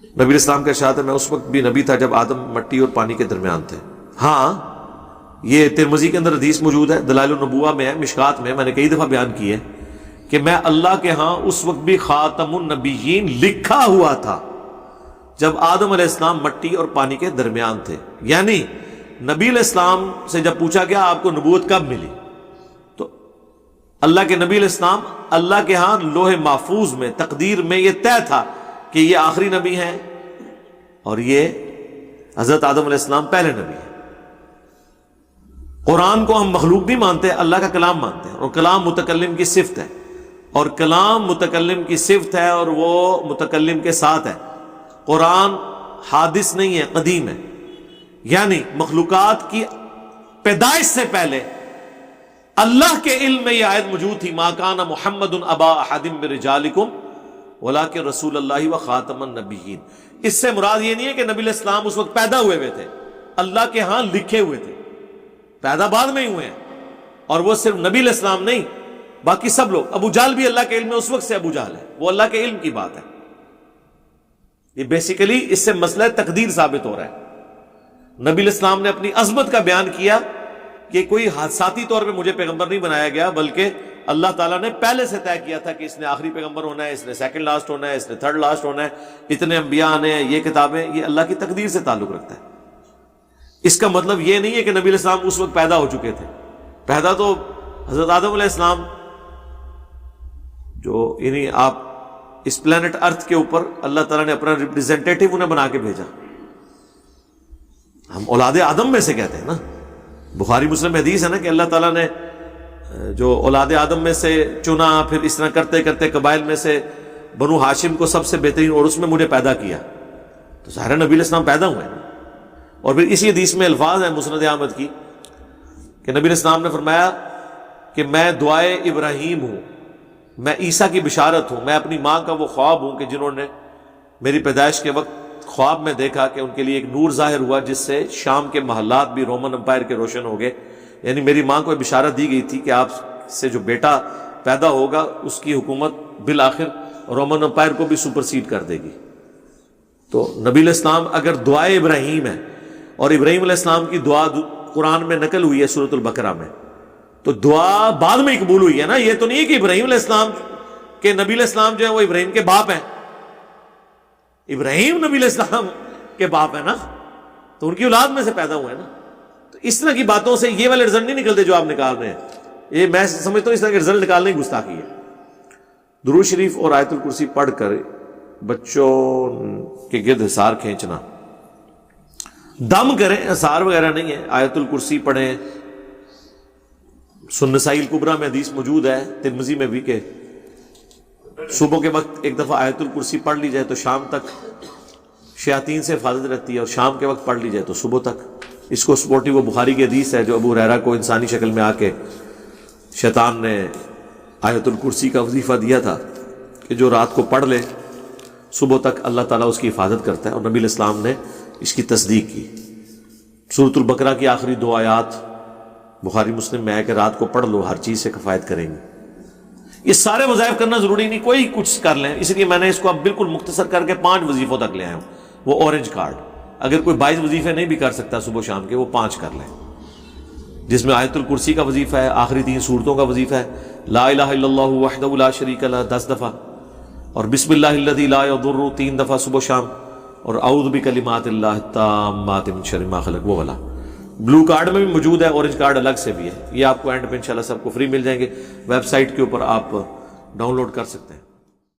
نبی اسلام کا ارشاد ہے میں اس وقت بھی نبی تھا جب آدم مٹی اور پانی کے درمیان تھے۔ ہاں یہ ترمذی کے اندر حدیث موجود ہے، دلائل النبوہ میں ہے، مشکات میں نے کئی دفعہ بیان کی ہے کہ میں اللہ کے ہاں اس وقت بھی خاتم النبیین لکھا ہوا تھا جب آدم علیہ السلام مٹی اور پانی کے درمیان تھے۔ یعنی نبی علیہ السلام سے جب پوچھا گیا آپ کو نبوت کب ملی، تو اللہ کے نبی علیہ السلام اللہ کے ہاں لوح محفوظ میں تقدیر میں یہ طے تھا کہ یہ آخری نبی ہیں اور یہ حضرت آدم علیہ السلام پہلے نبی ہیں۔ قرآن کو ہم مخلوق نہیں مانتے، اللہ کا کلام مانتے ہیں، اور کلام متکلم کی صفت ہے، اور کلام متکلم کی صفت ہے اور وہ متکلم کے ساتھ ہے۔ قرآن حادث نہیں ہے، قدیم ہے، یعنی مخلوقات کی پیدائش سے پہلے اللہ کے علم میں یہ آیت موجود تھی، ما کان محمد ابا احد من رجالکم ولکن رسول اللہ و خاتم النبیین۔ اس سے مراد یہ نہیں ہے کہ نبی علیہ السلام اس وقت پیدا ہوئے تھے، اللہ کے ہاں لکھے ہوئے تھے، پیدا بعد میں ہی ہوئے ہیں۔ اور وہ صرف نبی علیہ السلام نہیں، باقی سب لوگ، ابو جہل بھی اللہ کے علم میں اس وقت سے ابو جہل ہے، وہ اللہ کے علم کی بات ہے۔ یہ بیسیکلی اس سے مسئلہ تقدیر ثابت ہو رہا ہے۔ نبی علیہ السلام نے اپنی عظمت کا بیان کیا کہ کوئی حادثاتی طور پہ مجھے پیغمبر نہیں بنایا گیا، بلکہ اللہ تعالیٰ نے پہلے سے طے کیا تھا کہ اس نے آخری پیغمبر ہونا ہے، اس نے سیکنڈ لاسٹ ہونا ہے، اس نے تھرڈ لاسٹ ہونا ہے، اتنے انبیاء آنے ہیں، یہ کتابیں، یہ اللہ کی تقدیر سے تعلق رکھتا ہے۔ اس کا مطلب یہ نہیں ہے کہ نبی علیہ السلام اس وقت پیدا ہو چکے تھے، پیدا تو حضرت آدم علیہ السلام، جو یعنی آپ اس پلانٹ ارتھ کے اوپر اللہ تعالیٰ نے اپنا ریپریزنٹیٹو انہیں بنا کے بھیجا۔ ہم اولاد آدم میں سے کہتے ہیں نا، بخاری مسلم میں حدیث ہے نا کہ اللہ تعالیٰ نے جو اولاد آدم میں سے چنا، پھر اس طرح کرتے کرتے قبائل میں سے بنو ہاشم کو سب سے بہترین اور اس میں مجھے پیدا کیا، تو ظاہر نبی علیہ السلام پیدا ہوئے نا۔ اور پھر اسی حدیث میں الفاظ ہیں مسند احمد کی کہ نبی علیہ السلام نے فرمایا کہ میں دعائے ابراہیم ہوں، میں عیسیٰ کی بشارت ہوں، میں اپنی ماں کا وہ خواب ہوں کہ جنہوں نے میری پیدائش کے وقت خواب میں دیکھا کہ ان کے لیے ایک نور ظاہر ہوا جس سے شام کے محلات بھی رومن امپائر کے روشن ہو گئے۔ یعنی میری ماں کو بشارت دی گئی تھی کہ آپ سے جو بیٹا پیدا ہوگا اس کی حکومت بالآخر رومن امپائر کو بھی سپرسیڈ کر دے گی۔ تو نبی علیہ السلام اگر دعائے ابراہیم ہے، اور ابراہیم علیہ السلام کی دعا قرآن میں نقل ہوئی ہے سورۃ البقرہ میں، تو دعا بعد میں قبول ہوئی ہے نا۔ یہ تو نہیں ہے کہ ابراہیم علیہ السلام کہ نبی علیہ السلام جو ہے وہ ابراہیم کے باپ ہیں، ابراہیم نبی علیہ السلام کے باپ ہیں نا، تو ان کی اولاد میں سے پیدا ہوئے ہیں نا۔ تو اس طرح کی باتوں سے یہ والے رزلٹ نہیں نکلتے جو آپ نکال رہے ہیں، یہ میں سمجھتا ہوں اس طرح کے رزلٹ نکالنے کی گستاخی ہے۔ درود شریف اور آیت الکرسی پڑھ کر بچوں کے گرد حصار کھینچنا، دم کریں، حصار وغیرہ نہیں ہے، آیت الکرسی پڑھیں۔ سنن نسائی الکبریٰ میں حدیث موجود ہے، ترمذی میں بھی، کہ صبح کے وقت ایک دفعہ آیت الکرسی پڑھ لی جائے تو شام تک شیاطین سے حفاظت رہتی ہے، اور شام کے وقت پڑھ لی جائے تو صبح تک۔ اس کو سپورٹی وہ بخاری کی حدیث ہے جو ابو ہریرہ کو انسانی شکل میں آ کے شیطان نے آیت الکرسی کا وظیفہ دیا تھا کہ جو رات کو پڑھ لے صبح تک اللہ تعالیٰ اس کی حفاظت کرتا ہے، اور نبی علیہ السلام نے اس کی تصدیق کی۔ سورۃ البقرہ کی آخری 2 آیات بخاری مسلم میں ہے کہ رات کو پڑھ لو، ہر چیز سے کفایت کریں گے۔ یہ سارے وظائف کرنا ضروری نہیں، کوئی کچھ کر لیں، اس لیے میں نے اس کو اب بالکل مختصر کر کے 5 وظیفوں تک لے آیا ہوں، وہ اورنج کارڈ۔ اگر کوئی 22 وظیفے نہیں بھی کر سکتا صبح شام کے، وہ 5 کر لیں، جس میں آیت الکرسی کا وظیفہ ہے، آخری 3 سورتوں کا وظیفہ ہے، لا الہ الا اللہ وحدہ لا شریک لہ 10 دفعہ، اور بسم اللہ الذی لا یضر 3 دفعہ صبح شام، اور اعوذ بکلمات اللہ التامات من شر ما خلق، وہ والا۔ بلو کارڈ میں بھی موجود ہے، اورنج کارڈ الگ سے بھی ہے، یہ آپ کو اینڈ پہ انشاءاللہ سب کو فری مل جائیں گے، ویب سائٹ کے اوپر آپ ڈاؤن لوڈ کر سکتے ہیں۔